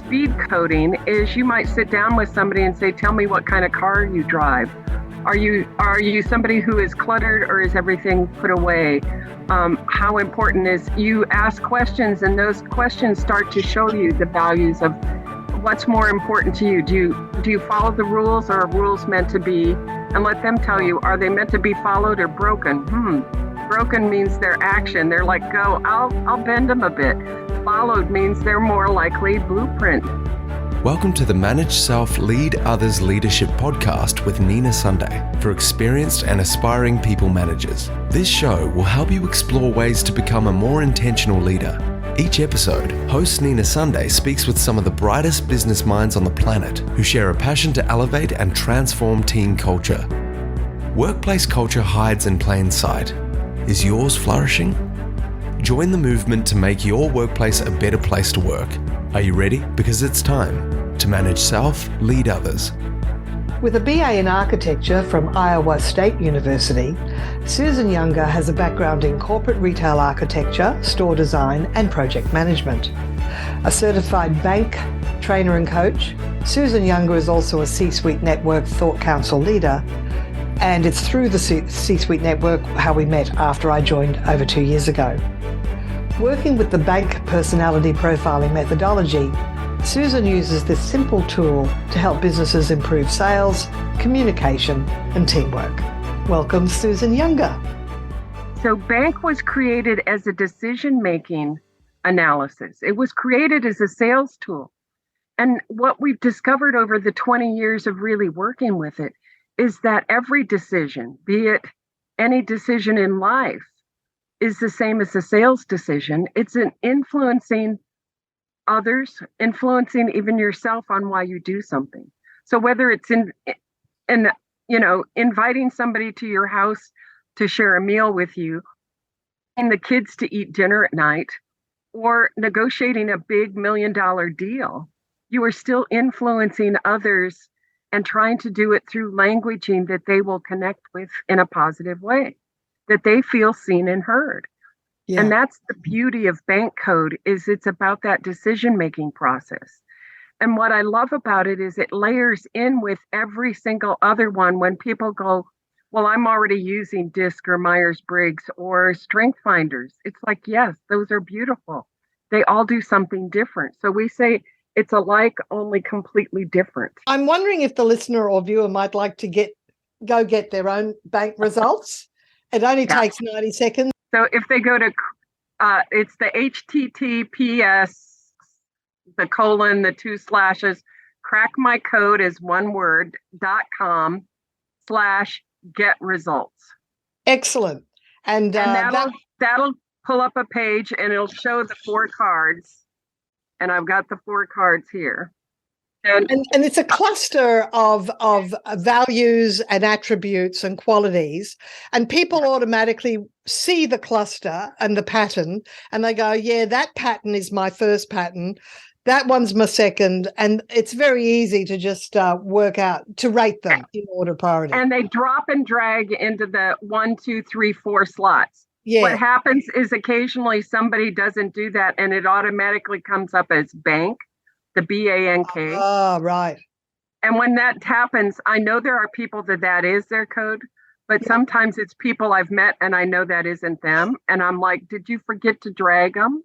speed coding is you might sit down with somebody and say, tell me what kind of car you drive. Are you somebody who is cluttered, or is everything put away? How important is you ask questions, and those questions start to show you the values of what's more important to you. Do you follow the rules, or are rules meant to be? And let them tell you, are they meant to be followed or broken? Broken means they're action. They're like, go, I'll bend them a bit. Followed means they're more likely blueprint. Welcome to the Manage Self, Lead Others Leadership podcast with Nina Sunday for experienced and aspiring people managers. This show will help you explore ways to become a more intentional leader. Each episode, host Nina Sunday speaks with some of the brightest business minds on the planet who share a passion to elevate and transform team culture. Workplace culture hides in plain sight. Is yours flourishing? Join the movement to make your workplace a better place to work. Are you ready? Because it's time to manage self, lead others. With a BA in architecture from Iowa State University, Susan Younger has a background in corporate retail architecture, store design, and project management. A certified B.A.N.K trainer and coach, Susan Younger is also a C-Suite Network Thought Council leader, and it's through the C-Suite Network how we met after I joined over 2 years ago. Working with the B.A.N.K personality profiling methodology, Susan uses this simple tool to help businesses improve sales, communication, and teamwork. Welcome, Susan Younger. So B.A.N.K was created as a decision-making analysis. It was created as a sales tool. And what we've discovered over the 20 years of really working with it is that every decision, be it any decision in life, is the same as a sales decision. It's an influencing others, influencing even yourself on why you do something. So whether it's inviting somebody to your house to share a meal with you, and the kids to eat dinner at night, or negotiating a big $1 million deal, you are still influencing others and trying to do it through languaging that they will connect with in a positive way, that they feel seen and heard. Yeah. And that's the beauty of B.A.N.K code, is it's about that decision-making process. And what I love about it is it layers in with every single other one. When people go, well, I'm already using DISC or Myers-Briggs or Strength Finders. It's like, yes, those are beautiful. They all do something different. So we say it's alike, only completely different. I'm wondering if the listener or viewer might like to go get their own B.A.N.K results. It only takes 90 seconds. So if they go to, it's the HTTPS, the colon, the 2 slashes, crackmycode is one word, .com/get-results. Excellent. And that'll pull up a page and it'll show the 4 cards. And I've got the 4 cards here. And it's a cluster of values and attributes and qualities, and people automatically see the cluster and the pattern, and they go, yeah, that pattern is my first pattern, that one's my second, and it's very easy to just work out, to rate them in order of priority. And they drop and drag into the 1, 2, 3, 4 slots. Yeah. What happens is occasionally somebody doesn't do that, and it automatically comes up as B.A.N.K, the B.A.N.K. Oh, right. And when that happens, I know there are people that is their code, but sometimes it's people I've met and I know that isn't them. And I'm like, did you forget to drag them?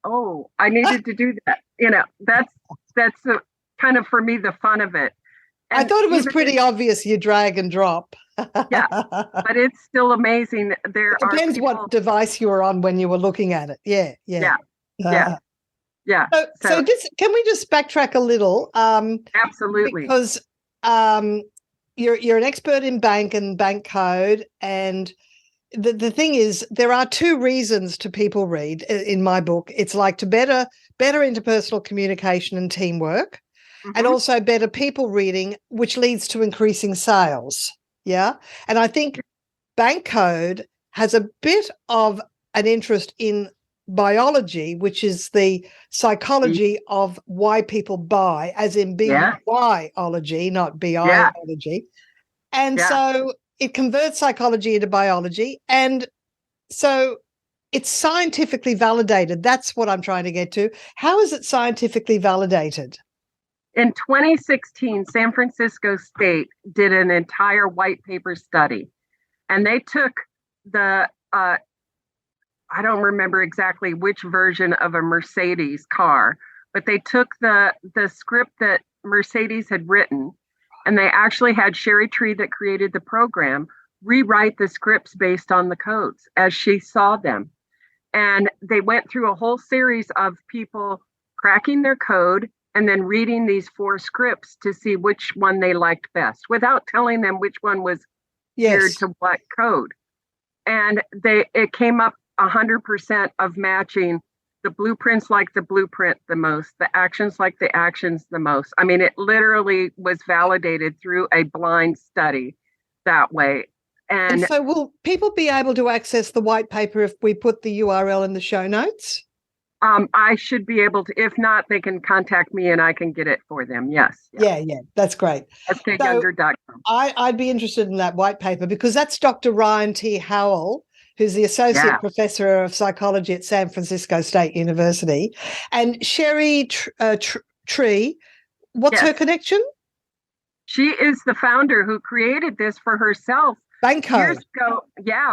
Oh, I needed to do that. That's kind of, for me, the fun of it. And I thought it was pretty obvious you drag and drop. Yeah, but it's still amazing. It depends what device you were on when you were looking at it. Yeah. Yeah. So can we just backtrack a little? Absolutely. Because you're an expert in B.A.N.K and B.A.N.K code, and the thing is, there are 2 reasons to people read in my book. It's like to better interpersonal communication and teamwork, and also better people reading, which leads to increasing sales. Yeah, and I think B.A.N.K code has a bit of an interest in biology, which is the psychology of why people buy, as in biology, not biology. And so it converts psychology into biology. And so it's scientifically validated. That's what I'm trying to get to. How is it scientifically validated? In 2016, San Francisco State did an entire white paper study, and they took the I don't remember exactly which version of a Mercedes car, but they took the script that Mercedes had written, and they actually had Sherry Tree, that created the program, rewrite the scripts based on the codes as she saw them. And they went through a whole series of people cracking their code and then reading these 4 scripts to see which one they liked best without telling them which one was geared to what code. And it came up 100% of matching. The blueprints like the blueprint the most, the actions like the actions the most. I mean, it literally was validated through a blind study that way. And so will people be able to access the white paper if we put the URL in the show notes? I should be able to. If not, they can contact me and I can get it for them. Yes. Yeah, that's great. SKYounger.com. I'd be interested in that white paper because that's Dr. Ryan T. Howell, who's the Associate Professor of Psychology at San Francisco State University. And Sherry Tree, what's her connection? She is the founder who created this for herself. B.A.N.K. Years ago,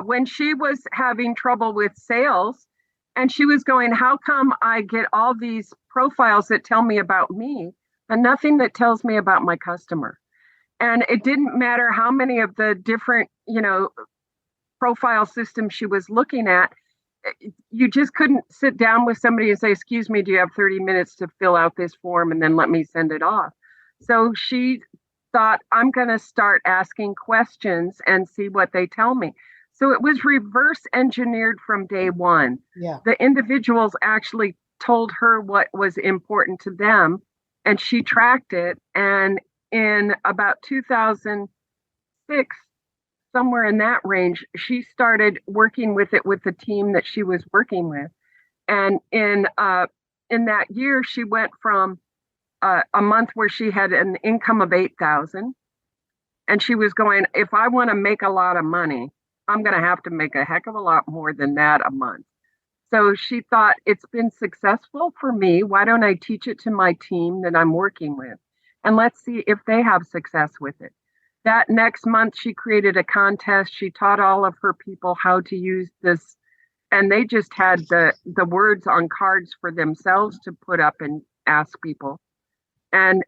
when she was having trouble with sales, and she was going, how come I get all these profiles that tell me about me, and nothing that tells me about my customer? And it didn't matter how many of the different, profile systems she was looking at. You just couldn't sit down with somebody and say, excuse me, do you have 30 minutes to fill out this form and then let me send it off? So she thought, I'm going to start asking questions and see what they tell me. So it was reverse engineered from day one. Yeah. The individuals actually told her what was important to them, and she tracked it. And in about 2006, somewhere in that range, she started working with it with the team that she was working with. And in that year, she went from a month where she had an income of $8,000, and she was going, if I want to make a lot of money, I'm going to have to make a heck of a lot more than that a month. So she thought, it's been successful for me. Why don't I teach it to my team that I'm working with? And let's see if they have success with it. That next month, she created a contest. She taught all of her people how to use this. And they just had the words on cards for themselves to put up and ask people. And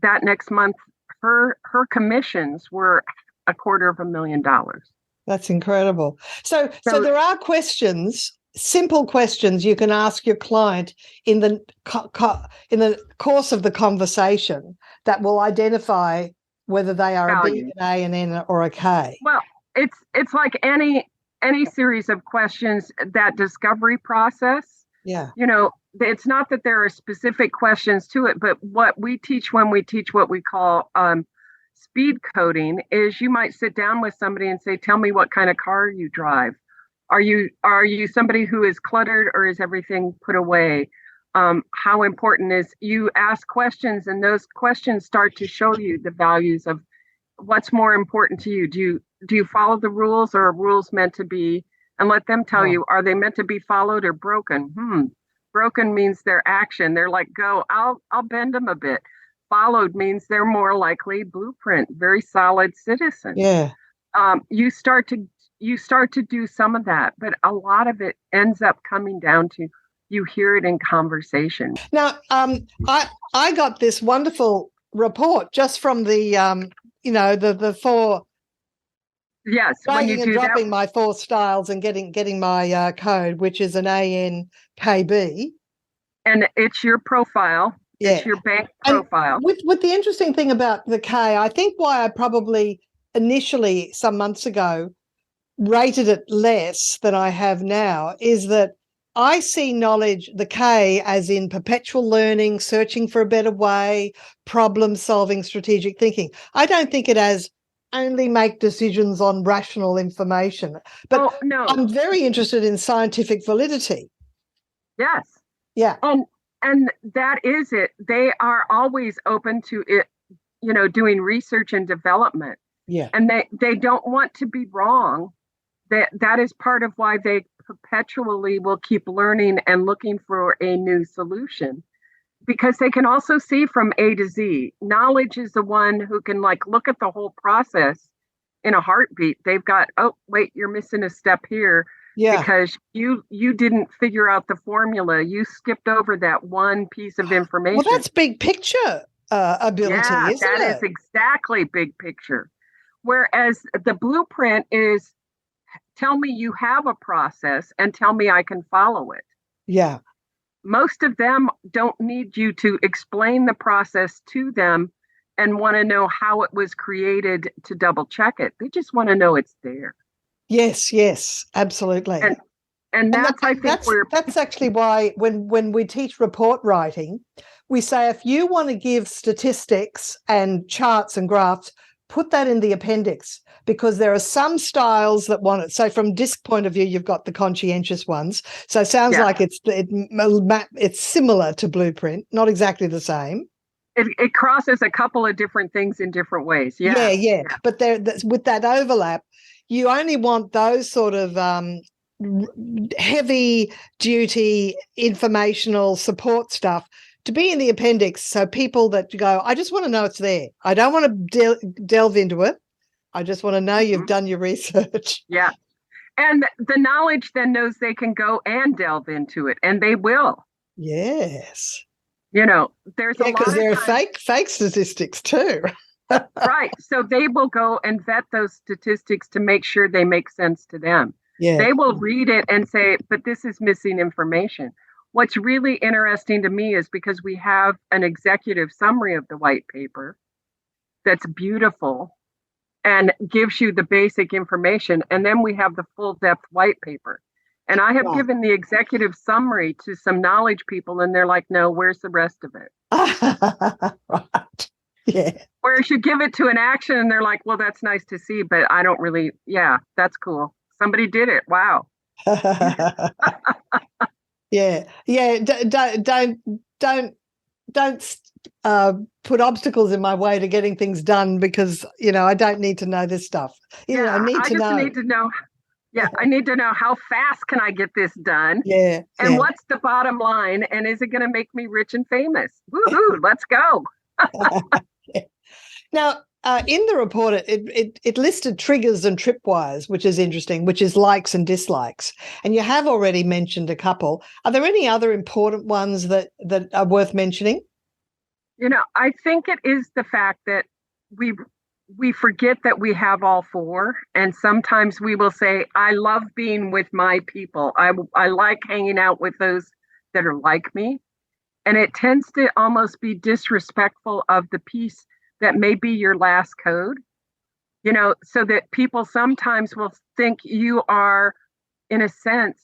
that next month, her commissions were $250,000. That's incredible. So there are questions, simple questions you can ask your client in the course of the conversation that will identify whether they are a B, an A, an N, or a K. Well, it's like any series of questions, that discovery process. Yeah. It's not that there are specific questions to it, but what we teach when we teach what we call speed coding is you might sit down with somebody and say, tell me what kind of car you drive. Are you somebody who is cluttered, or is everything put away? How important is, you ask questions, and those questions start to show you the values of what's more important to you. Do you follow the rules, or are rules meant to be, and let them tell you, are they meant to be followed or broken? Broken means their action. They're like, go, I'll bend them a bit. Followed means they're more likely blueprint, very solid citizen. Yeah. You start to do some of that, but a lot of it ends up coming down to, you hear it in conversation. Now, I got this wonderful report just from the the 4. Yes, when you do dropping that, my 4 styles and getting my code, which is an ANKB, and it's your profile. Yeah. It's your bank profile. And with the interesting thing about the K, I think why I probably initially some months ago rated it less than I have now is that I see knowledge, the K, as in perpetual learning, searching for a better way, problem solving, strategic thinking. I don't think it as only make decisions on rational information. But no. I'm very interested in scientific validity. Yes. Yeah. And that is it. They are always open to it, doing research and development. Yeah. And they don't want to be wrong. That is part of why they perpetually will keep learning and looking for a new solution because they can also see from A to Z. Knowledge is the one who can like look at the whole process in a heartbeat. They've got, oh, wait, you're missing a step here Yeah. because you didn't figure out the formula. You skipped over that one piece of information. Well, that's big picture ability, Yeah, isn't that it? is exactly big picture. Whereas the blueprint is tell me you have a process and tell me I can follow it. Yeah. Most of them don't need you to explain the process to them and want to know how it was created to double check it. They just want to know it's there. Yes, absolutely. And that's I think that's actually why when we teach report writing, we say if you want to give statistics and charts and graphs, put that in the appendix, because there are some styles that want it. So from DISC point of view, you've got the conscientious ones. So it sounds like it's similar to Blueprint, not exactly the same. It crosses a couple of different things in different ways. Yeah. But with that overlap, you only want those sort of heavy duty informational support stuff to be in the appendix, so people that go, I just want to know it's there. I don't want to delve into it. I just want to know you've done your research. Yeah. And the knowledge then knows they can go and delve into it, and they will. Yes. You know, there's a lot because there are fake statistics too. Right. So they will go and vet those statistics to make sure they make sense to them. Yeah. They will read it and say, but this is missing information. What's really interesting to me is because we have an executive summary of the white paper that's beautiful and gives you the basic information. And then we have the full depth white paper. And I have given the executive summary to some knowledge people, and they're like, no, where's the rest of it? Right. Yeah. Whereas you give it to an action and they're like, well, that's nice to see, but I don't really, that's cool. Somebody did it. Wow. Yeah. Don't put obstacles in my way to getting things done, because I don't need to know this stuff. I need to know. Yeah, I need to know how fast can I get this done. Yeah. And what's the bottom line? And is it going to make me rich and famous? Woohoo! Let's go. Now, in the report, it listed triggers and tripwires, which is interesting, which is likes and dislikes. And you have already mentioned a couple. Are there any other important ones that are worth mentioning? I think it is the fact that we forget that we have all four. And sometimes we will say, I love being with my people. I like hanging out with those that are like me. And it tends to almost be disrespectful of the piece that may be your last code, so that people sometimes will think you are, in a sense,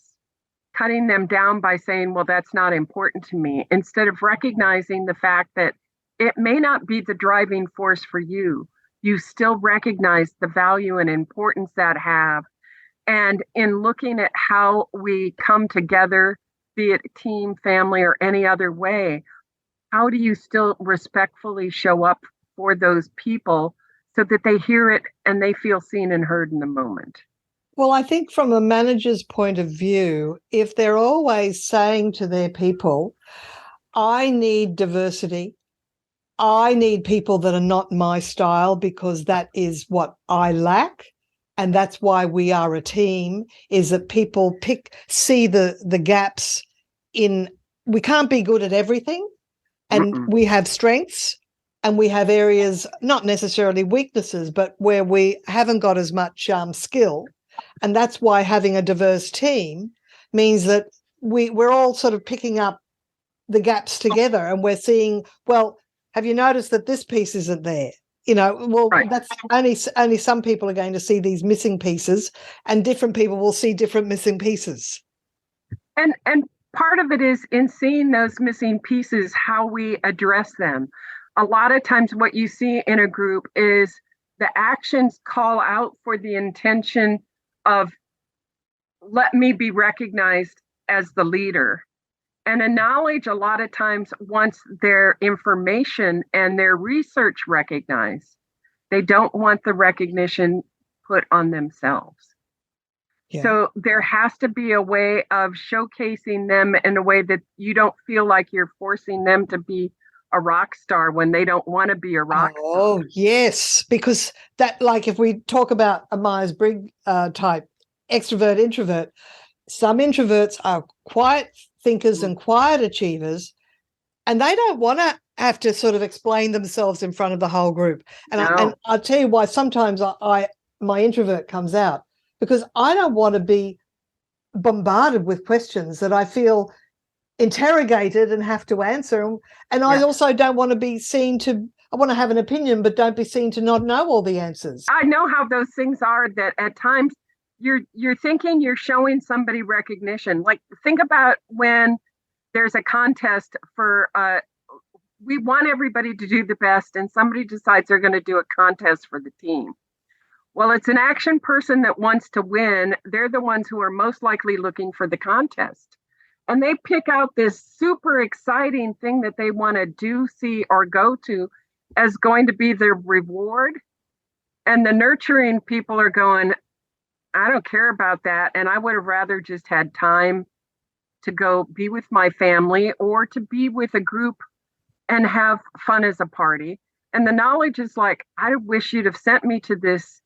cutting them down by saying, well, that's not important to me, instead of recognizing the fact that it may not be the driving force for you. You still recognize the value and importance that have. And in looking at how we come together, be it team, family, or any other way, how do you still respectfully show up for those people so that they hear it and they feel seen and heard in the moment? Well, I think from a manager's point of view, if they're always saying to their people, I need diversity, I need people that are not my style because that is what I lack, and that's why we are a team, is that people see the gaps in, we can't be good at everything, and we have strengths and we have areas, not necessarily weaknesses, but where we haven't got as much skill. And that's why having a diverse team means that we're all sort of picking up the gaps together, and we're seeing, well, have you noticed that this piece isn't there? Right. That's only some people are going to see these missing pieces, and different people will see different missing pieces. And part of it is in seeing those missing pieces, how we address them. A lot of times what you see in a group is the actions call out for the intention of, let me be recognized as the leader. And a knowledge a lot of times wants their information and their research recognized. They don't want the recognition put on themselves. Yeah. So there has to be a way of showcasing them in a way that you don't feel like you're forcing them to be a rock star when they don't want to be a rock star. Oh, yes. Because that, like, if we talk about a Myers-Briggs type extrovert, introvert, some introverts are quiet thinkers and quiet achievers, and they don't want to have to sort of explain themselves in front of the whole group. And, No. I'll tell you why sometimes my introvert comes out, because I don't want to be bombarded with questions that I feel interrogated and have to answer. And I also don't want to be seen to, I want to have an opinion, but don't be seen to not know all the answers. I know how those things are, that at times you're thinking you're showing somebody recognition. Like, think about when there's a contest for we want everybody to do the best, and somebody decides they're going to do a contest for the team. Well, it's an action person that wants to win. They're the ones who are most likely looking for the contest. And they pick out this super exciting thing that they want to do, see, or go to as going to be their reward. And the nurturing people are going, I don't care about that. And I would have rather just had time to go be with my family or to be with a group and have fun as a party. And the knowledge is like, I wish you'd have sent me to this.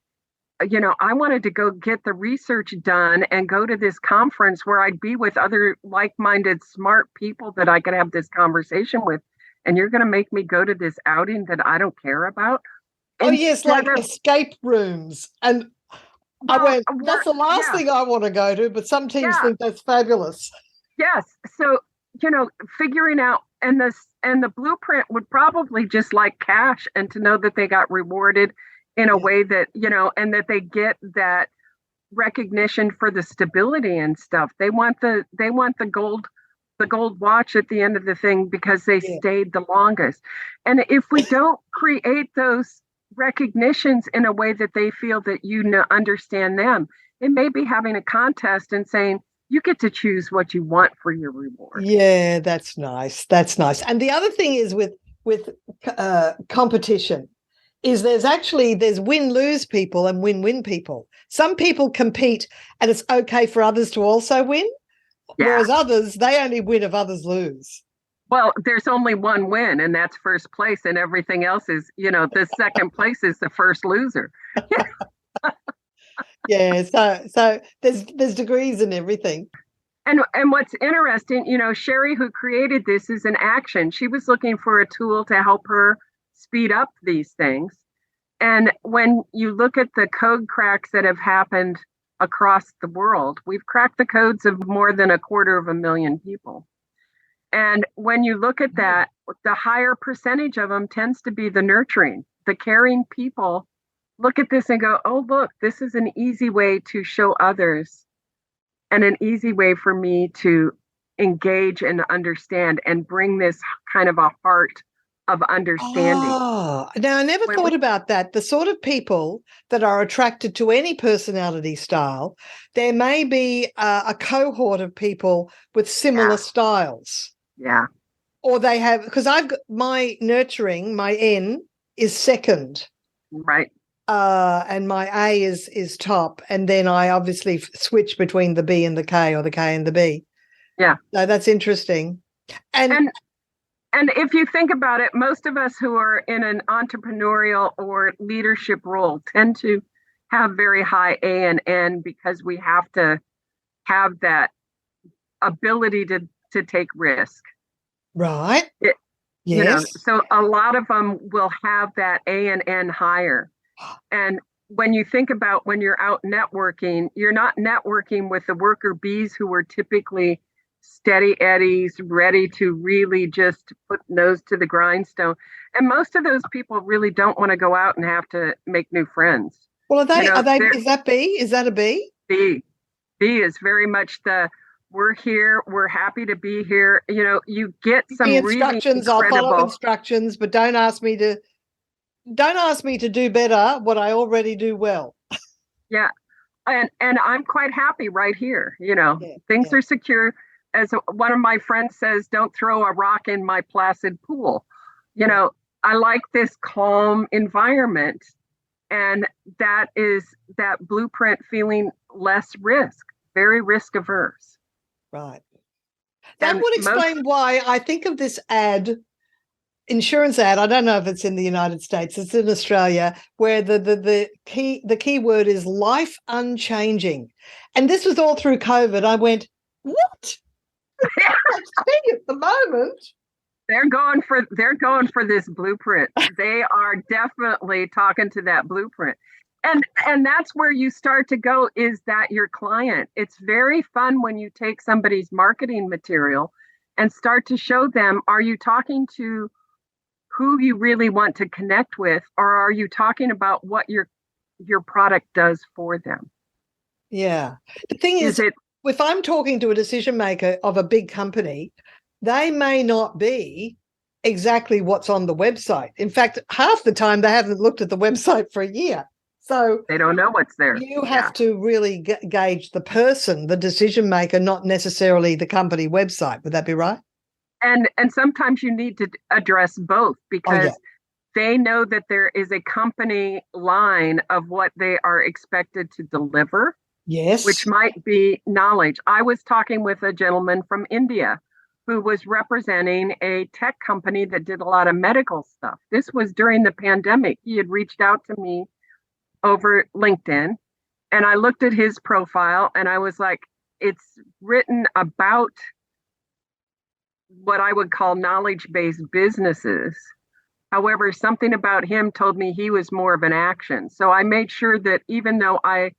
I wanted to go get the research done and go to this conference where I'd be with other like-minded, smart people that I could have this conversation with. And you're going to make me go to this outing that I don't care about? Oh, yes, like escape rooms. And I went, that's the last thing I want to go to, but some teams think that's fabulous. Yes. So, figuring out, and the blueprint would probably just like cash, and to know that they got rewarded in a way that, and that they get that recognition for the stability and stuff. They want the gold watch at the end of the thing because they stayed the longest. And if we don't create those recognitions in a way that they feel that understand them, it may be having a contest and saying, you get to choose what you want for your reward. Yeah, that's nice. That's nice. And the other thing is with competition is there's win-lose people and win-win people. Some people compete and it's okay for others to also win, whereas others, they only win if others lose. Well, there's only one win, and that's first place, and everything else is, the second place is the first loser. Yeah, so there's degrees in everything. And what's interesting, Sherry, who created this, is an action. She was looking for a tool to help her speed up these things. And when you look at the code cracks that have happened across the world, we've cracked the codes of more than 250,000 people. And when you look at that, the higher percentage of them tends to be the nurturing, the caring people. Look at this and go, oh, look, this is an easy way to show others and an easy way for me to engage and understand and bring this kind of a heart of understanding. Oh, now I never thought about that. The sort of people that are attracted to any personality style, there may be a cohort of people with similar styles. Yeah. Or they have, because I've got my nurturing, my N is second. Right. And my A is top. And then I obviously switch between the B and the K, or the K and the B. Yeah. So that's interesting. And if you think about it, most of us who are in an entrepreneurial or leadership role tend to have very high A and N because we have to have that ability to take risk. Right. Yes. So a lot of them will have that A and N higher. And when you think about when you're out networking, you're not networking with the worker bees who are typically steady eddies, ready to really just put nose to the grindstone. And most of those people really don't want to go out and have to make new friends. Well, is that B? Is that a B? B is very much we're here, we're happy to be here. You get some instructions, really incredible, I'll follow instructions, but don't ask me to do better what I already do well. Yeah. And I'm quite happy right here. Things are secure. As one of my friends says, don't throw a rock in my placid pool. I like this calm environment. And that is that blueprint feeling less risk, very risk averse. Right. That And would explain why I think of this insurance ad. I don't know if it's in the United States. It's in Australia, where the key word is life unchanging. And this was all through COVID. I went, what? At the moment. They're going for this blueprint. They are definitely talking to that blueprint. And that's where you start to go, is that your client. It's very fun when you take somebody's marketing material and start to show them, are you talking to who you really want to connect with, or are you talking about what your product does for them? Yeah. The thing is if I'm talking to a decision maker of a big company, they may not be exactly what's on the website. In fact, half the time they haven't looked at the website for a year. So they don't know what's there. You have to really gauge the person, the decision maker, not necessarily the company website. Would that be right? And sometimes you need to address both, because they know that there is a company line of what they are expected to deliver. Yes. Which might be knowledge. I was talking with a gentleman from India who was representing a tech company that did a lot of medical stuff. This was during the pandemic. He had reached out to me over LinkedIn, and I looked at his profile and I was like, it's written about what I would call knowledge-based businesses. However, something about him told me he was more of an action. So I made sure that even though I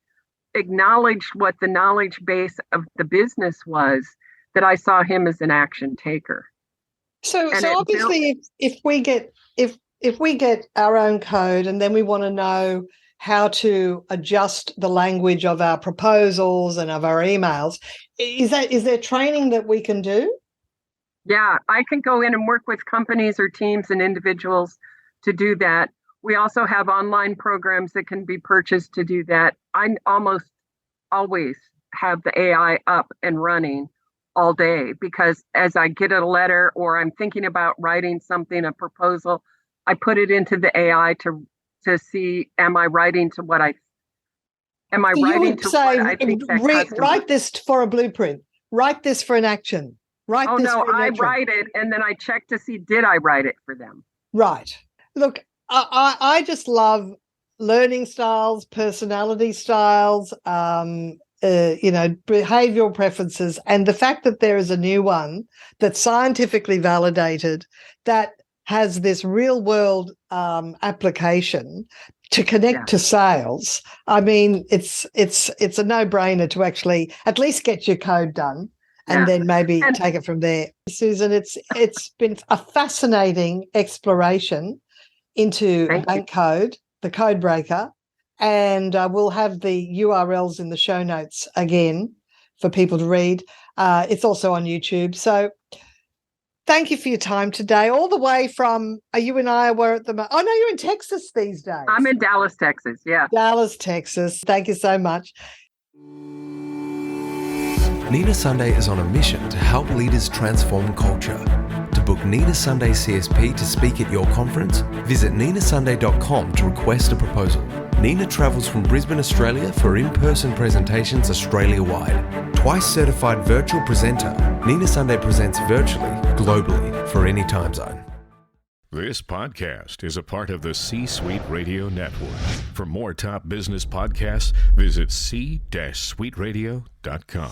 acknowledged what the knowledge base of the business was, that I saw him as an action taker. So obviously, if we get our own code, and then we want to know how to adjust the language of our proposals and of our emails, is there training that we can do? Yeah, I can go in and work with companies or teams and individuals to do that. We also have online programs that can be purchased to do that. I almost always have the AI up and running all day, because as I get a letter or I'm thinking about writing something, a proposal, I put it into the AI to see, am I writing to what I think that customer. Write this for a blueprint. Write this for an action. I write it and then I check to see, did I write it for them? Right. Look, I just love learning styles, personality styles, behavioral preferences, and the fact that there is a new one that's scientifically validated, that has this real world application to connect to sales. I mean, it's a no-brainer to actually at least get your code done. And then maybe take it from there. Susan, it's been a fascinating exploration into B.A.N.K code, the code breaker, and we'll have the URLs in the show notes again for people to read. It's also on YouTube. So thank you for your time today, all the way from, are you in Iowa at the moment? Oh, no, you're in Texas these days. I'm in Dallas, Texas, yeah. Dallas, Texas. Thank you so much. Nina Sunday is on a mission to help leaders transform culture. To book Nina Sunday CSP to speak at your conference, visit ninasunday.com to request a proposal. Nina travels from Brisbane, Australia for in-person presentations Australia-wide. Twice certified virtual presenter, Nina Sunday presents virtually, globally, for any time zone. This podcast is a part of the C-Suite Radio Network. For more top business podcasts, visit c-suiteradio.com.